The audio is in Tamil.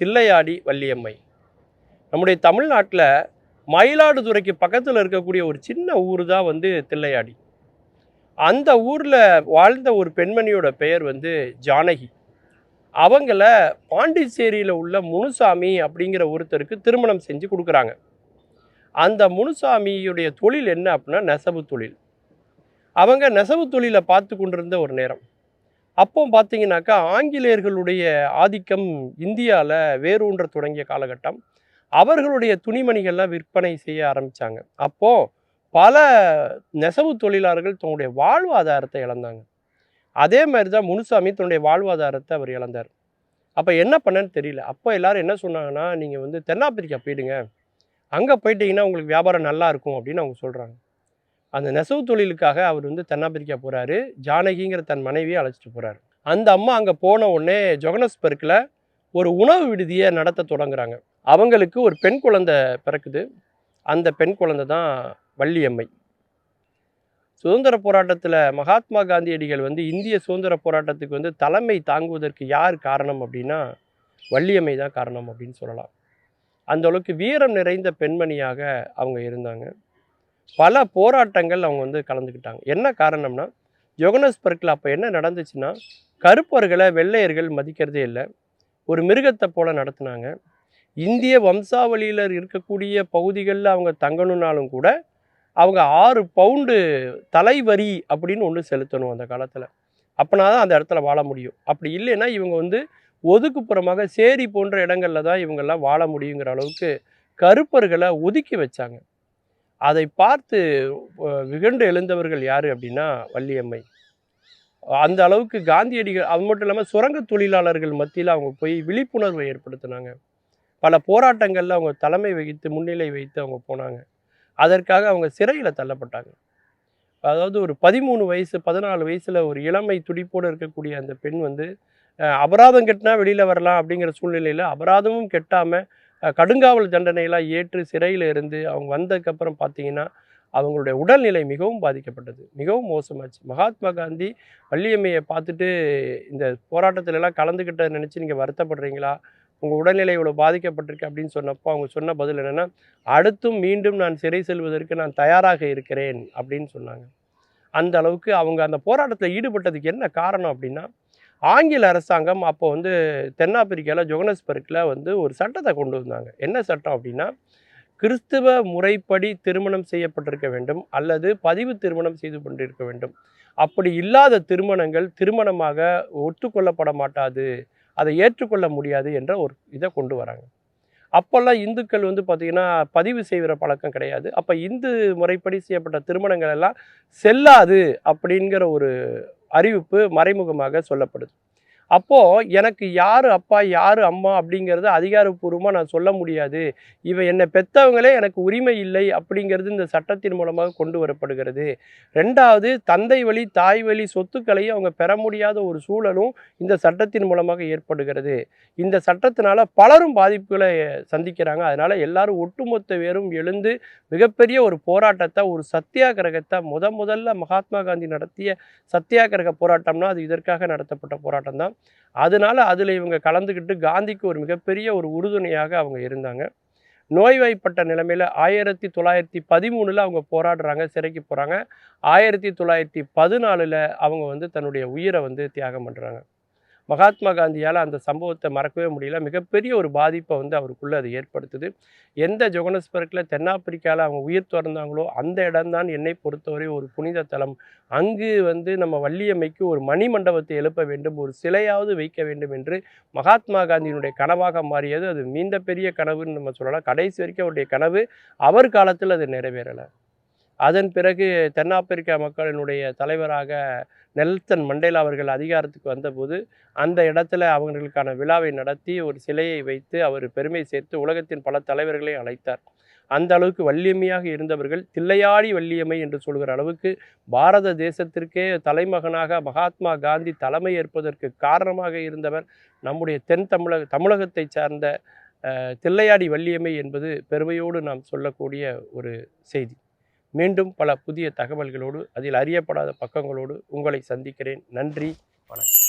தில்லையாடி வள்ளியம்மை. நம்முடைய தமிழ்நாட்டில் மயிலாடுதுறைக்கு பக்கத்தில் இருக்கக்கூடிய ஒரு சின்ன ஊர் தான் வந்து தில்லையாடி. அந்த ஊரில் வாழ்ந்த ஒரு பெண்மணியோட பெயர் வந்து ஜானகி. அவங்கள பாண்டிச்சேரியில் உள்ள முனுசாமி அப்படிங்கிற ஒருத்தருக்கு திருமணம் செஞ்சு கொடுக்குறாங்க. அந்த முனுசாமியுடைய தொழில் என்ன அப்படின்னா நெசவு தொழில். அவங்க நெசவு தொழிலை பார்த்து கொண்டிருந்த ஒரு நேரம், அப்போ பார்த்தீங்கன்னாக்கா ஆங்கிலேயர்களுடைய ஆதிக்கம் இந்தியாவில் வேரூன்ற தொடங்கிய காலகட்டம். அவர்களுடைய துணிமணிகள்லாம் விற்பனை செய்ய ஆரம்பித்தாங்க. அப்போது பல நெசவு தொழிலாளர்கள் தன்னுடைய வாழ்வாதாரத்தை இழந்தாங்க. அதே மாதிரி தான் முனுசாமி தன்னுடைய வாழ்வாதாரத்தை அவர் இழந்தார். அப்போ என்ன பண்ணன்னு தெரியல. அப்போ எல்லாரும் என்ன சொன்னாங்கன்னா, நீங்கள் வந்து தென்னாப்பிரிக்கா போயிடுங்க, அங்கே போயிட்டீங்கன்னா உங்களுக்கு வியாபாரம் நல்லா இருக்கும் அப்படின்னு அவங்க சொல்கிறாங்க. அந்த நெசவு தொழிலுக்காக அவர் வந்து தென்னாப்பிரிக்கா போகிறாரு. ஜானகிங்கிற தன் மனைவியை அழைச்சிட்டு போகிறாரு. அந்த அம்மா அங்கே போன உடனே ஜொகனஸ்பர்க்கில் ஒரு உணவு விடுதியை நடத்த தொடங்குறாங்க. அவங்களுக்கு ஒரு பெண் குழந்தை பிறக்குது. அந்த பெண் குழந்தை தான் வள்ளியம்மை. சுதந்திர போராட்டத்தில் மகாத்மா காந்தியடிகள் வந்து இந்திய சுதந்திர போராட்டத்துக்கு வந்து தலைமை தாங்குவதற்கு யார் காரணம் அப்படின்னா வள்ளியம்மை தான் காரணம் அப்படின்னு சொல்லலாம். அந்த அளவுக்கு வீரம் நிறைந்த பெண்மணியாக அவங்க இருந்தாங்க. பல போராட்டங்கள் அவங்க வந்து கலந்துக்கிட்டாங்க. என்ன காரணம்னா ஜொகனஸ்பர்க்கில் அப்போ என்ன நடந்துச்சுன்னா, கருப்பர்களை வெள்ளையர்கள் மதிக்கிறதே இல்லை, ஒரு மிருகத்தை போல நடத்துனாங்க. இந்திய வம்சாவளியில் இருக்கக்கூடிய பகுதிகளில் அவங்க தங்கணுன்னாலும் கூட அவங்க 6 பவுண்டு தலைவரி அப்படின்னு ஒன்று செலுத்தணும் அந்த காலத்தில். அப்போனா தான் அந்த இடத்துல வாழ முடியும். அப்படி இல்லைன்னா இவங்க வந்து ஒதுக்குப்புறமாக சேரி போன்ற இடங்களில் தான் இவங்கெல்லாம் வாழ முடியுங்கிற அளவுக்கு கருப்பர்களை ஒதுக்கி வச்சாங்க. அதை பார்த்து விகண்டு எழுந்தவர்கள் யார் அப்படின்னா வள்ளியம்மை. அந்த அளவுக்கு காந்தியடிகள், அது மட்டும் இல்லாமல் சுரங்க தொழிலாளர்கள் மத்தியில் அவங்க போய் விழிப்புணர்வை ஏற்படுத்தினாங்க. பல போராட்டங்களில் அவங்க தலைமை வகித்து முன்னிலை வைத்து அவங்க போனாங்க. அதற்காக அவங்க சிறையில் தள்ளப்பட்டாங்க. அதாவது ஒரு 13 வயசு 14 வயசில் ஒரு இளமை துடிப்போடு இருக்கக்கூடிய அந்த பெண் வந்து அபராதம் கட்டினா வெளியில் வரலாம் அப்படிங்கிற சூழ்நிலையில் அபராதமும் கெட்டாமல் கடுங்காவல் தண்டனையெல்லாம் ஏற்று சிறையில் இருந்து அவங்க வந்ததுக்கப்புறம் பார்த்தீங்கன்னா அவங்களுடைய உடல்நிலை மிகவும் பாதிக்கப்பட்டது, மிகவும் மோசமாச்சு. மகாத்மா காந்தி வள்ளியம்மையை பார்த்துட்டு இந்த போராட்டத்திலலாம் கலந்துக்கிட்ட நினச்சி நீங்கள் வருத்தப்படுறீங்களா, உங்கள் உடல்நிலை இவ்வளோ பாதிக்கப்பட்டிருக்கு அப்படின்னு சொன்னப்போ அவங்க சொன்ன பதில் என்னென்னா, அடுத்தும் மீண்டும் நான் சிறை செல்வதற்கு நான் தயாராக இருக்கிறேன் அப்படின்னு சொன்னாங்க. அந்த அளவுக்கு அவங்க அந்த போராட்டத்தில் ஈடுபட்டதுக்கு என்ன காரணம் அப்படின்னா, ஆங்கில அரசாங்கம் அப்போ வந்து தென்னாப்பிரிக்காவில் ஜொகனஸ்பர்க்கில் வந்து ஒரு சட்டத்தை கொண்டு வந்தாங்க. என்ன சட்டம் அப்படின்னா, கிறிஸ்துவ முறைப்படி திருமணம் செய்யப்பட்டிருக்க வேண்டும் அல்லது பதிவு திருமணம் செய்து கொண்டிருக்க வேண்டும். அப்படி இல்லாத திருமணங்கள் திருமணமாக ஒத்துக்கொள்ளப்பட மாட்டாது, அதை ஏற்றுக்கொள்ள முடியாது என்ற ஒரு இதை கொண்டு வராங்க. அப்போல்லாம் இந்துக்கள் வந்து பார்த்திங்கன்னா பதிவு செய்கிற பழக்கம் கிடையாது. அப்போ இந்து முறைப்படி செய்யப்பட்ட திருமணங்கள் எல்லாம் செல்லாது அப்படிங்கிற ஒரு அறிவிப்பு மறைமுகமாக சொல்லப்படுது. அப்போது எனக்கு யார் அப்பா யார் அம்மா அப்படிங்கிறது அதிகாரப்பூர்வமாக நான் சொல்ல முடியாது, இவன் என்னை பெற்றவங்களே எனக்கு உரிமை இல்லை அப்படிங்கிறது இந்த சட்டத்தின் மூலமாக கொண்டு வரப்படுகிறது. ரெண்டாவது, தந்தை வழி தாய் வழி சொத்துக்களையும் அவங்க பெற முடியாத ஒரு சூழலும் இந்த சட்டத்தின் மூலமாக ஏற்படுகிறது. இந்த சட்டத்தினால பலரும் பாதிப்புகளை சந்திக்கிறாங்க. அதனால் எல்லாரும் ஒட்டுமொத்த பேரும் எழுந்து மிகப்பெரிய ஒரு போராட்டத்தை, ஒரு சத்தியாகிரகத்தை, முதல்ல மகாத்மா காந்தி நடத்திய சத்தியாகிரக போராட்டம்னா அது இதற்காக நடத்தப்பட்ட போராட்டம் தான். அதனால அதில் இவங்க கலந்துக்கிட்டு காந்திக்கு ஒரு மிகப்பெரிய ஒரு உறுதுணையாக அவங்க இருந்தாங்க. நோய்வாய்ப்பட்ட நிலைமையில் 1913 அவங்க போராடுறாங்க, சிறைக்கு போகிறாங்க. 1914 அவங்க வந்து தன்னுடைய உயிரை வந்து தியாகம் பண்ணுறாங்க. மகாத்மா காந்தியால் அந்த சம்பவத்தை மறக்கவே முடியல. மிகப்பெரிய ஒரு பாதிப்பை வந்து அவருக்குள்ளே அது ஏற்படுத்துது. எந்த ஜொகனஸ்பர்க்கில் தென்னாப்பிரிக்காவில் அவங்க உயிர் துறந்தாங்களோ அந்த இடம்தான் என்னை பொறுத்தவரை ஒரு புனித தலம். அங்கு வந்து நம்ம வள்ளியம்மைக்கு ஒரு மணி மண்டபத்தை எழுப்ப வேண்டும், ஒரு சிலையாவது வைக்க வேண்டும் என்று மகாத்மா காந்தியினுடைய கனவாக மாறியது. அது மீண்ட பெரிய கனவுன்னு நம்ம சொல்லலாம். கடைசி வரைக்கும் அவருடைய கனவு அவர் காலத்தில் அது நிறைவேறலை. அதன் பிறகு தென்னாப்பிரிக்கா மக்களினுடைய தலைவராக நெல்சன் மண்டேலா அவர்கள் அதிகாரத்துக்கு வந்தபோது அந்த இடத்துல அவர்களுக்கான விழாவை நடத்தி ஒரு சிலையை வைத்து அவர் பெருமை சேர்த்து உலகத்தின் பல தலைவர்களை அழைத்தார். அந்த அளவுக்கு வள்ளியம்மையாக இருந்தவர்கள் தில்லையாடி வள்ளியம்மை என்று சொல்கிற அளவுக்கு பாரத தேசத்திற்கே தலைமகனாக மகாத்மா காந்தி தலைமை ஏற்பதற்கு காரணமாக இருந்தவர் நம்முடைய தமிழகத்தை சார்ந்த தில்லையாடி வள்ளியம்மை என்பது பெருமையோடு நாம் சொல்லக்கூடிய ஒரு செய்தி. மீண்டும் பல புதிய தகவல்களோடு அதில் அறியப்படாத பக்கங்களோடு உங்களை சந்திக்கிறேன். நன்றி, வணக்கம்.